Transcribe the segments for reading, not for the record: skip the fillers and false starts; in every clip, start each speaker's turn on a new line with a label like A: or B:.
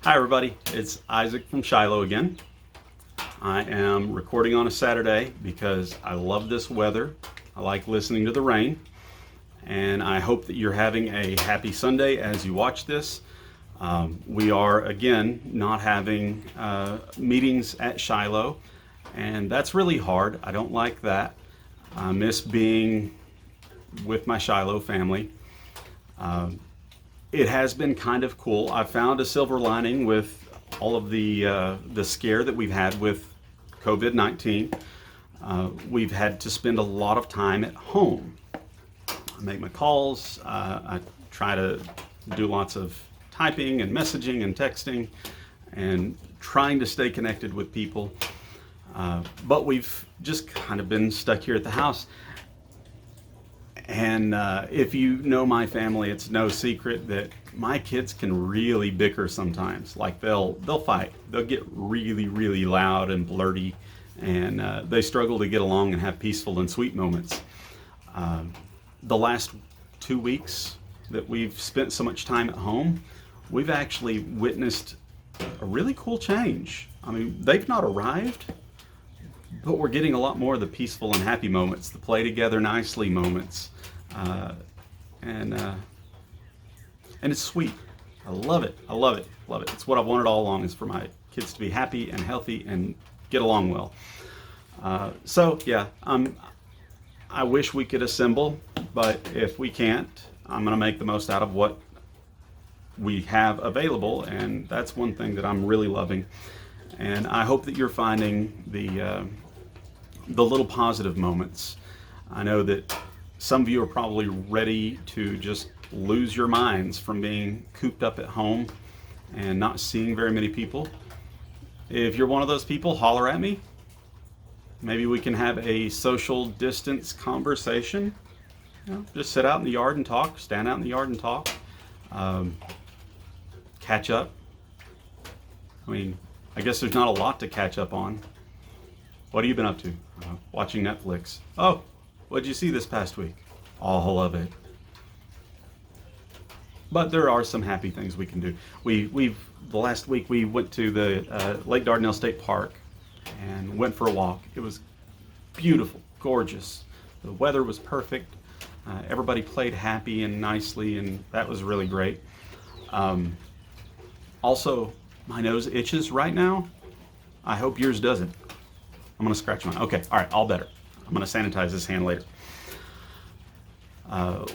A: Hi everybody, it's Isaac from Shiloh again. I am recording on a Saturday because I love this weather. I like listening to the rain, and I hope that you're having a happy Sunday as you watch this. We are again not having meetings at Shiloh, and that's really hard. I don't like that. I miss being with my Shiloh family. It has been kind of cool. I found a silver lining with all of the scare that we've had with COVID-19. We've had to spend a lot of time at home. I make my calls. I try to do lots of typing and messaging and texting and trying to stay connected with people. But we've just kind of been stuck here at the house. And if you know my family, it's no secret that my kids can really bicker sometimes. Like they'll fight. They'll get really, really loud and blurty, and they struggle to get along and have peaceful and sweet moments. The last 2 weeks that we've spent so much time at home, we've actually witnessed a really cool change. I mean, they've not arrived, but we're getting a lot more of the peaceful and happy moments, the play together nicely moments, and it's sweet. I love it. I love it. Love it. It's what I've wanted all along, is for my kids to be happy and healthy and get along well. So yeah, I wish we could assemble, but if we can't, I'm going to make the most out of what we have available, and that's one thing that I'm really loving. And I hope that you're finding the little positive moments. I know that some of you are probably ready to just lose your minds from being cooped up at home and not seeing very many people. If you're one of those people, holler at me. Maybe we can have a social distance conversation. Just sit out in the yard and talk, stand out in the yard and talk, catch up. I mean, I guess there's not a lot to catch up on. What have you been up to? Watching Netflix. Oh, what did you see this past week? All of it. But there are some happy things we can do. The last week we went to the Lake Dardanelle State Park and went for a walk. It was beautiful, gorgeous. The weather was perfect. Everybody played happy and nicely, and that was really great. Also, my nose itches right now. I hope yours doesn't. I'm gonna scratch mine. Okay, all right, all better. I'm gonna sanitize this hand later.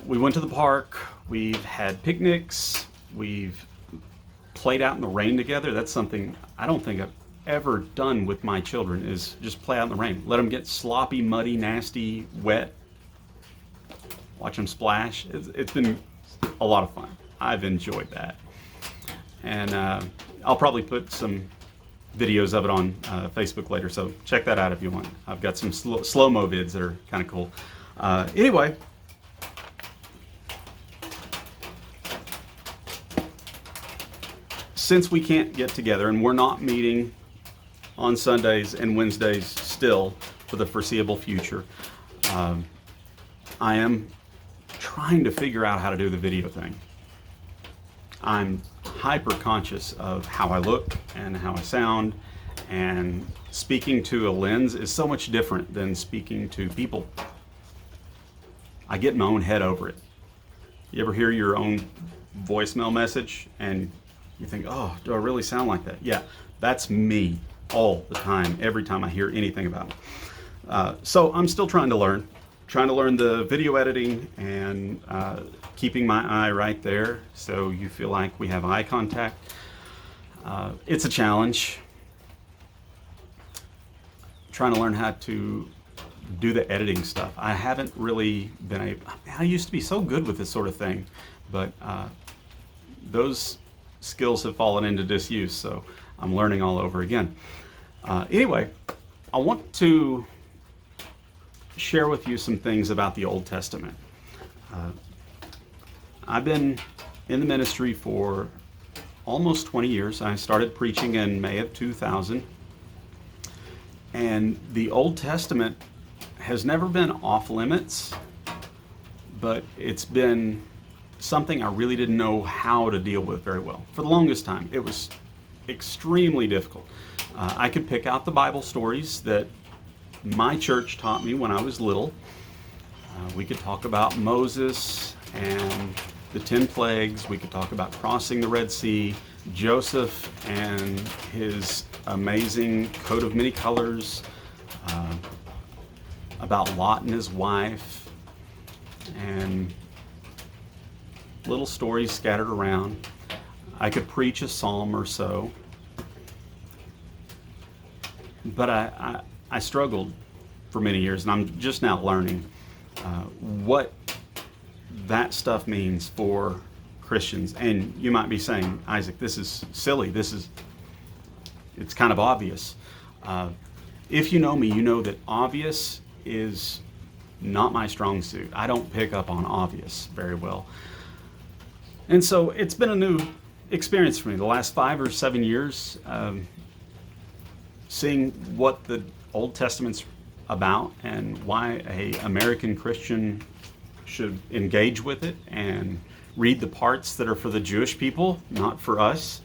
A: We went to the park. We've had picnics. We've played out in the rain together. That's something I don't think I've ever done with my children, is just play out in the rain. Let them get sloppy, muddy, nasty, wet. Watch them splash. It's been a lot of fun. I've enjoyed that. And I'll probably put some videos of it on Facebook later, so check that out if you want. I've got some slow-mo vids that are kind of cool. Anyway, since we can't get together and we're not meeting on Sundays and Wednesdays still for the foreseeable future, I am trying to figure out how to do the video thing. I'm hyper conscious of how I look and how I sound, and speaking to a lens is so much different than speaking to people. I get in my own head over it. You ever hear your own voicemail message and you think, oh, do I really sound like that? Yeah, that's me all the time, every time I hear anything about it. So I'm still trying to learn the video editing and keeping my eye right there so you feel like we have eye contact. It's a challenge. Trying to learn how to do the editing stuff. I haven't really been able. I used to be so good with this sort of thing, but those skills have fallen into disuse, so I'm learning all over again. Anyway, I want to share with you some things about the Old Testament. I've been in the ministry for almost 20 years. I started preaching in May of 2000. And the Old Testament has never been off limits, but it's been something I really didn't know how to deal with very well. For the longest time, it was extremely difficult. I could pick out the Bible stories that my church taught me when I was little. We could talk about Moses and the 10 plagues. We could talk about crossing the Red Sea, Joseph and his amazing coat of many colors, about Lot and his wife, and little stories scattered around. I could preach a psalm or so, but I struggled for many years, and I'm just now learning what that stuff means for Christians. And you might be saying, Isaac, this is silly. It's kind of obvious. If you know me, you know that obvious is not my strong suit. I don't pick up on obvious very well. And so it's been a new experience for me the last 5 or 7 years, seeing what the Old Testament's about and why an American Christian should engage with it and read the parts that are for the Jewish people, not for us,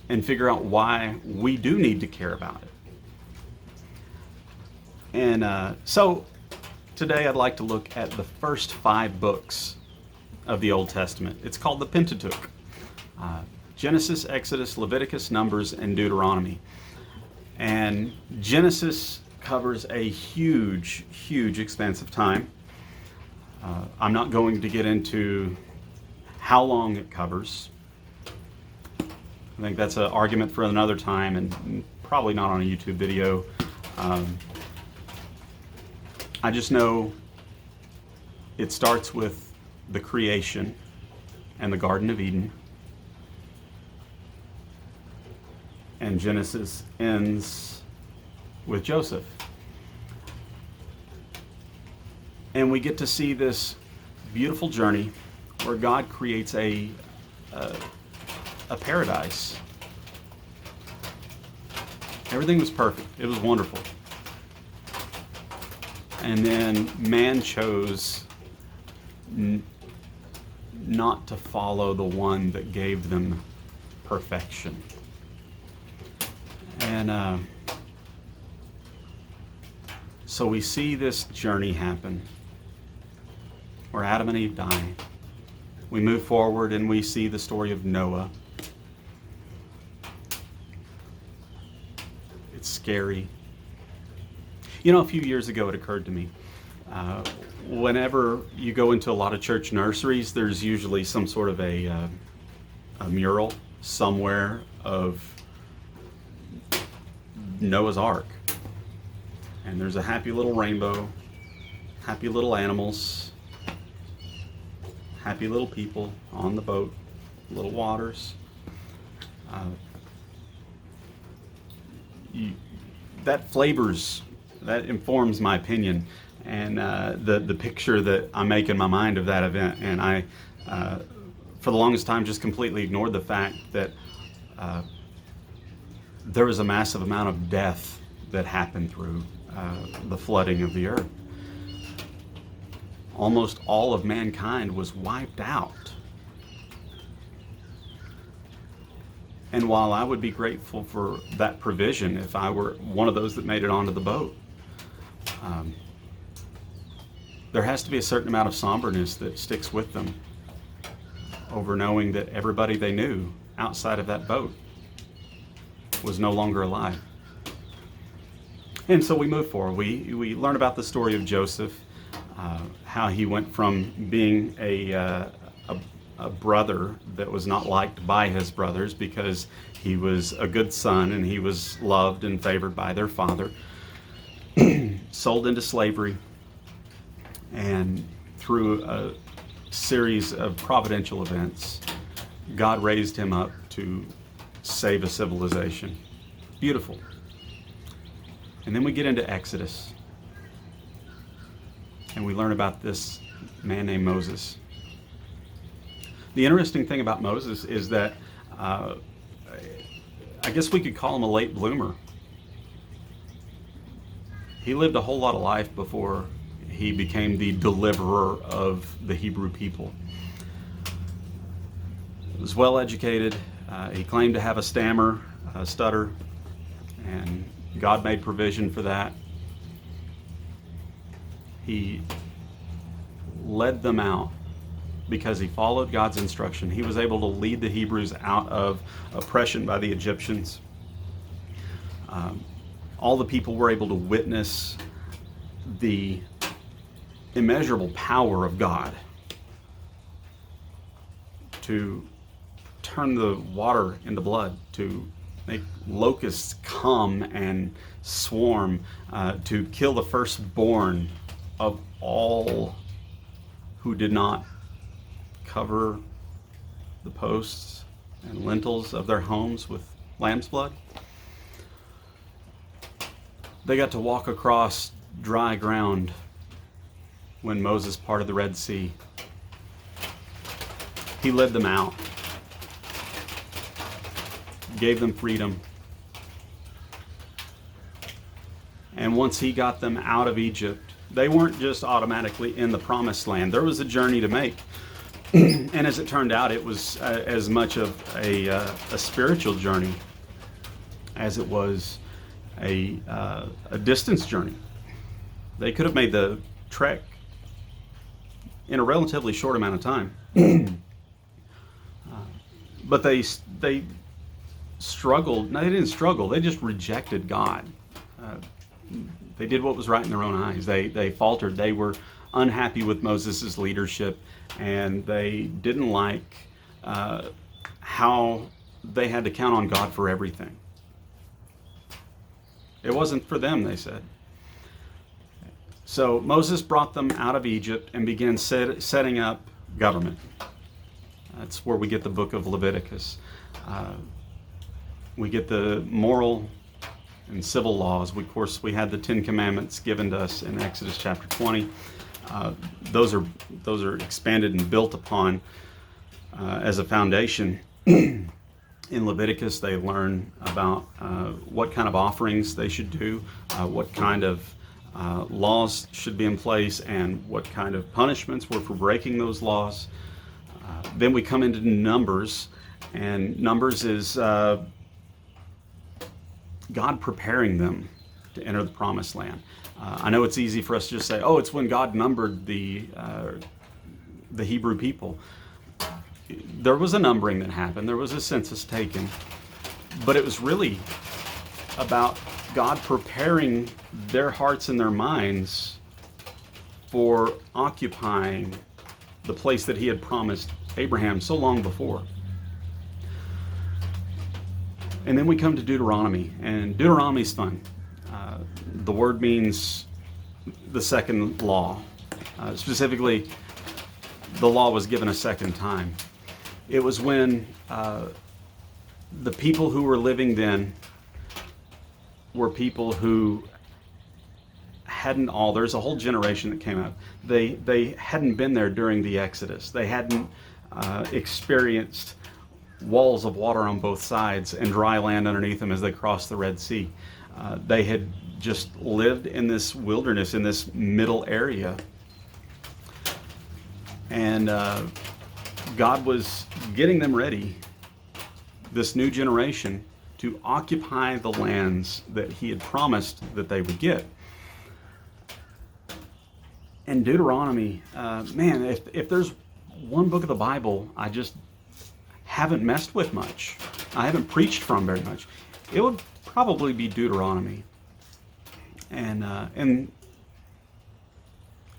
A: and figure out why we do need to care about it. And so today I'd like to look at the first 5 books of the Old Testament. It's called the Pentateuch. Genesis, Exodus, Leviticus, Numbers, and Deuteronomy. And Genesis covers a huge, huge expanse of time. I'm not going to get into how long it covers. I think that's an argument for another time and probably not on a YouTube video. I just know it starts with the creation and the Garden of Eden. And Genesis ends with Joseph. And we get to see this beautiful journey where God creates a paradise. Everything was perfect. It was wonderful. And then man chose not to follow the one that gave them perfection. And so we see this journey happen where Adam and Eve die. We move forward and we see the story of Noah. It's scary. You know, a few years ago it occurred to me, whenever you go into a lot of church nurseries, there's usually some sort of a mural somewhere of Noah's Ark. And there's a happy little rainbow, happy little animals, happy little people on the boat, little waters. That informs my opinion and the picture that I make in my mind of that event. And I, for the longest time, just completely ignored the fact that there was a massive amount of death that happened through the flooding of the earth. Almost all of mankind was wiped out. And while I would be grateful for that provision if I were one of those that made it onto the boat, there has to be a certain amount of somberness that sticks with them over knowing that everybody they knew outside of that boat was no longer alive. And so we move forward. We learn about the story of Joseph, how he went from being a brother that was not liked by his brothers because he was a good son and he was loved and favored by their father, sold into slavery, and through a series of providential events, God raised him up to save a civilization. Beautiful. And then we get into Exodus, and we learn about this man named Moses. The interesting thing about Moses is that I guess we could call him a late bloomer. He lived a whole lot of life before he became the deliverer of the Hebrew people. He was well educated, He claimed to have a stutter, and God made provision for that. He led them out because he followed God's instruction. He was able to lead the Hebrews out of oppression by the Egyptians. All the people were able to witness the immeasurable power of God to turn the water into blood, to make locusts come and swarm, to kill the firstborn of all who did not cover the posts and lintels of their homes with lamb's blood. They got to walk across dry ground when Moses parted the Red Sea. He led them out, gave them freedom. And once he got them out of Egypt, they weren't just automatically in the promised land. There was a journey to make. And as it turned out, it was as much of a spiritual journey as it was a distance journey. They could have made the trek in a relatively short amount of time. But they struggled. No, they didn't struggle. They just rejected God. They did what was right in their own eyes. They faltered. They were unhappy with Moses' leadership, and they didn't like how they had to count on God for everything. It wasn't for them, they said. So Moses brought them out of Egypt and began setting up government. That's where we get the book of Leviticus. We get the moral and civil laws. Of course, we had the 10 Commandments given to us in Exodus chapter 20. Those are expanded and built upon as a foundation. In Leviticus, they learn about what kind of offerings they should do, what kind of laws should be in place, and what kind of punishments were for breaking those laws. Then we come into Numbers, and Numbers is God preparing them to enter the promised land. I know it's easy for us to just say, oh, it's when God numbered the Hebrew people. There was a numbering that happened. There was a census taken. But it was really about God preparing their hearts and their minds for occupying the place that he had promised Abraham so long before. And then we come to Deuteronomy, and Deuteronomy's fun. The word means the second law. Specifically, the law was given a second time. It was when the people who were living then were people who there's a whole generation that came out. They hadn't been there during the Exodus. They hadn't experienced walls of water on both sides and dry land underneath them as they crossed the Red Sea. They had just lived in this wilderness, in this middle area. And God was getting them ready, this new generation, to occupy the lands that he had promised that they would get. And Deuteronomy, man, if there's one book of the Bible I just haven't messed with much, I haven't preached from very much, it would probably be Deuteronomy. And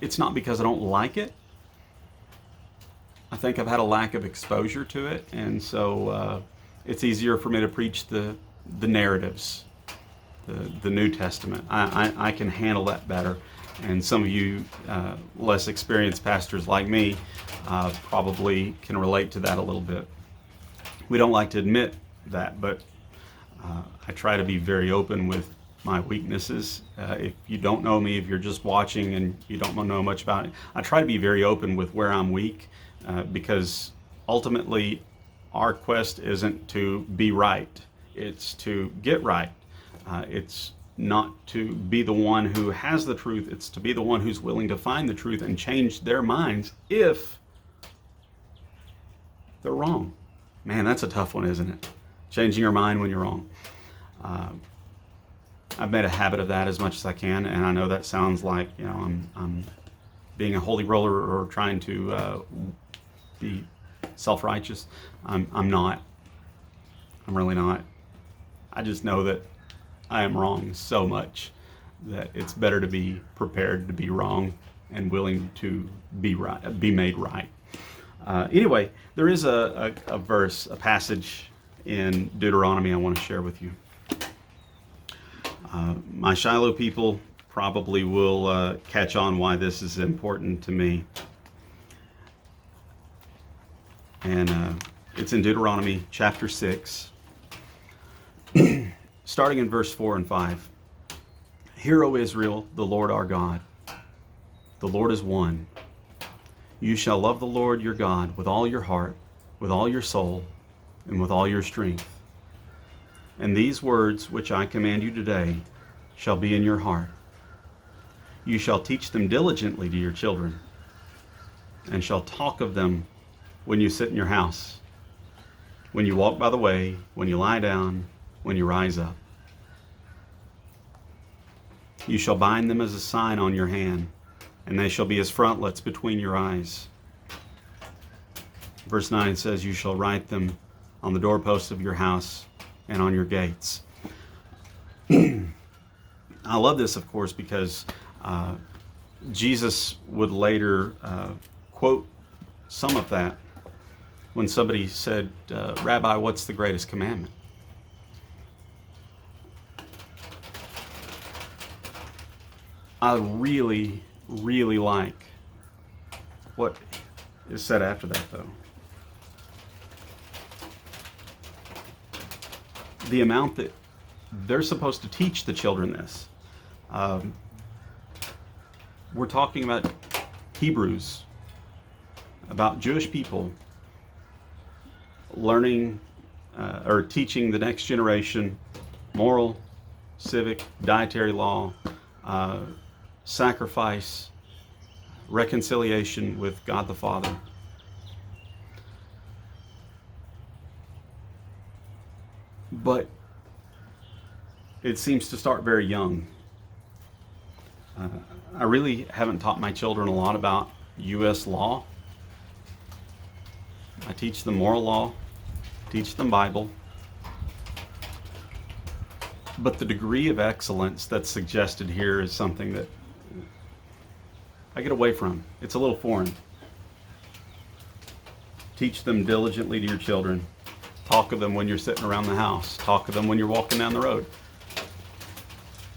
A: it's not because I don't like it. I think I've had a lack of exposure to it, and so it's easier for me to preach the narratives, the New Testament. I can handle that better, and some of you less experienced pastors like me probably can relate to that a little bit. We don't like to admit that, but I try to be very open with my weaknesses. If you don't know me, if you're just watching and you don't know much about it, I try to be very open with where I'm weak, because ultimately our quest isn't to be right, it's to get right. It's not to be the one who has the truth, it's to be the one who's willing to find the truth and change their minds if they're wrong. Man, that's a tough one, isn't it? Changing your mind when you're wrong. I've made a habit of that as much as I can, and I know that sounds like, I'm being a holy roller or trying to be self-righteous. I'm not. I'm really not. I just know that I am wrong so much that it's better to be prepared to be wrong and willing to be right, be made right. Anyway, there is a verse, a passage in Deuteronomy I want to share with you. My Shiloh people probably will catch on why this is important to me. And it's in Deuteronomy chapter 6, starting in verse 4 and 5. Hear, O Israel, the Lord our God, the Lord is one. You shall love the Lord your God with all your heart, with all your soul, and with all your strength. And these words which I command you today shall be in your heart. You shall teach them diligently to your children, and shall talk of them when you sit in your house, when you walk by the way, when you lie down, when you rise up. You shall bind them as a sign on your hand, and they shall be as frontlets between your eyes. Verse 9 says, you shall write them on the doorposts of your house and on your gates. I love this, of course, because Jesus would later quote some of that when somebody said, Rabbi, what's the greatest commandment? I really, really like what is said after that, though. The amount that they're supposed to teach the children this. We're talking about Hebrews, about Jewish people learning or teaching the next generation moral, civic, dietary law, sacrifice, reconciliation with God the Father. But it seems to start very young. I really haven't taught my children a lot about U.S. law. I teach them moral law, teach them Bible. But the degree of excellence that's suggested here is something that I get away from. It's a little foreign. Teach them diligently to your children. Talk of them when you're sitting around the house. Talk of them when you're walking down the road.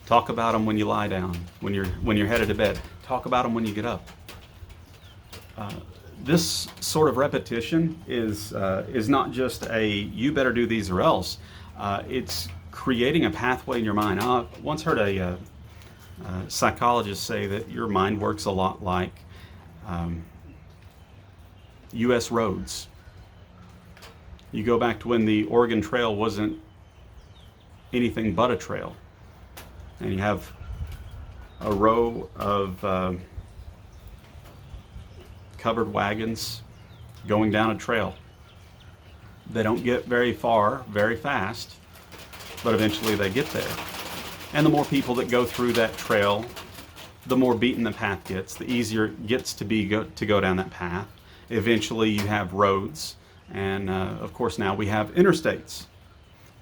A: Talk about them when you lie down, when you're headed to bed. Talk about them when you get up. This sort of repetition is not just a you better do these or else. It's creating a pathway in your mind. I once heard a psychologist say that your mind works a lot like U.S. roads. You go back to when the Oregon Trail wasn't anything but a trail. And you have a row of covered wagons going down a trail. They don't get very far, very fast, but eventually they get there. And the more people that go through that trail, the more beaten the path gets, the easier it gets to go down that path. Eventually you have roads, and of course now we have interstates.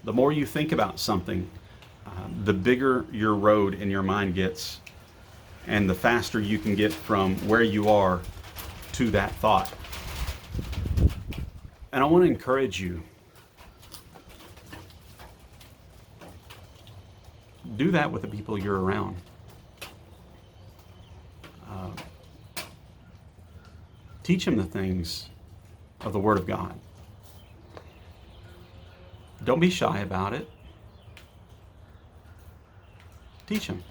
A: The more you think about something, the bigger your road in your mind gets, and the faster you can get from where you are to that thought. And I want to encourage you, do that with the people you're around. Teach them the things of the Word of God. Don't be shy about it. Teach them.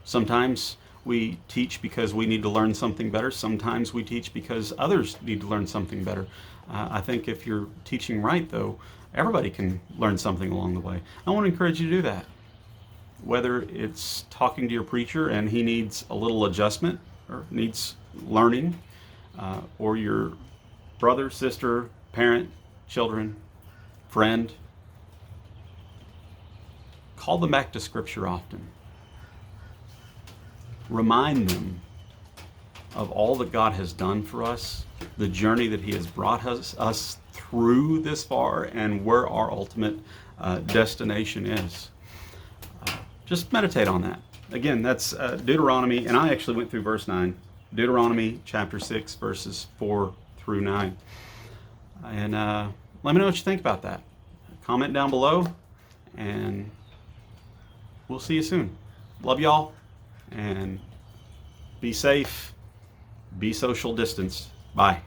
A: Sometimes we teach because we need to learn something better. Sometimes we teach because others need to learn something better. I think if you're teaching right, though, everybody can learn something along the way. I want to encourage you to do that. Whether it's talking to your preacher and he needs a little adjustment or needs learning, or your brother, sister, parent, children, friend, call them back to Scripture often. Remind them of all that God has done for us, the journey that He has brought us through this far, and where our ultimate destination is. Just meditate on that. Again, that's Deuteronomy, and I actually went through verse 9. Deuteronomy chapter 6, verses 4 through 9. And let me know what you think about that. Comment down below, and we'll see you soon. Love y'all, and be safe, be social distanced. Bye.